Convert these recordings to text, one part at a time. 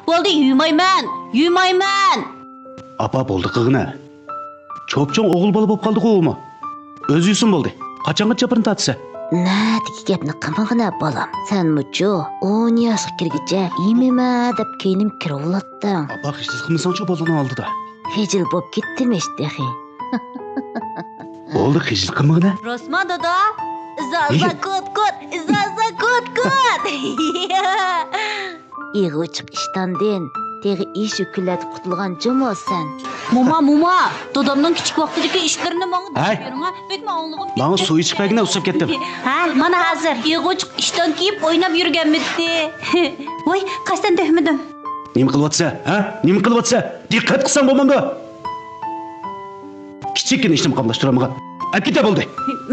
Bo'ldi, yuymayman. Apa bo'ldi qig'ina. Cho'pchong o'g'il bola bo'lib qoldi qo'yma. O'zi yusin bo'ldi. Qachonga chapirin tatsa? Nədiki gapni qilmag'ina bolam. Sen mucho 10 yoshga kirguncha yemima deb kiyinib kirib Apa hechsiz qilmasangchi bolani oldida. Hijil bo'p ketdimish dehi. Bo'ldi, hechsiz qilmag'ina. Rosman dada, zaza kut. Ig'uchiq ishtandin, tegi ish yuklatib qutulgan jimo sen. Muma, dadamning kichik vaqtidagi ishlarini menga Hey. bering ha. Betma anlig'im. Bana suv ichpagina usib ketdim. Ha, mana hozir ig'uchiq ishdan kiyib o'ynab yurganmidi. Voy, qasdan tehmidim. Nima qilyapsa? Ha? Nima qilyapsa? Diqqat qilsam bo'lmamdi. Kichikgina ishni muqamlashtiramagan. Akita bo'ldi.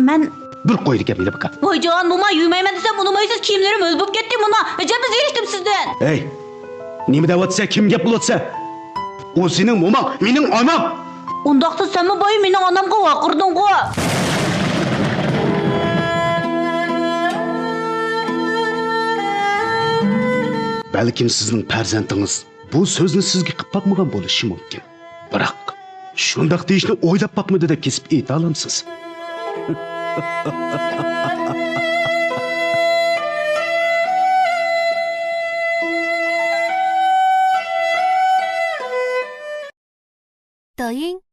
Men Bir qo'ydi gapingni baqa. Voyjon, muma yuymayman desam, unamaysiz kiyimlarim o'z bo'lib ketdi muna. Ajabsiz erishdim sizdan. Hey! Nima deyapsa, kim gap qilyapsa? O sening momang, mening onam. Undaqda senmi boy mening onamga vaqirding-ku. Balkim sizning farzandingiz bu so'zni sizga qilib boqmagan bo'lishi mumkin. Biroq shundaq deyishni o'ylab boqmadi deb kesib ayta olamsiz.抖音。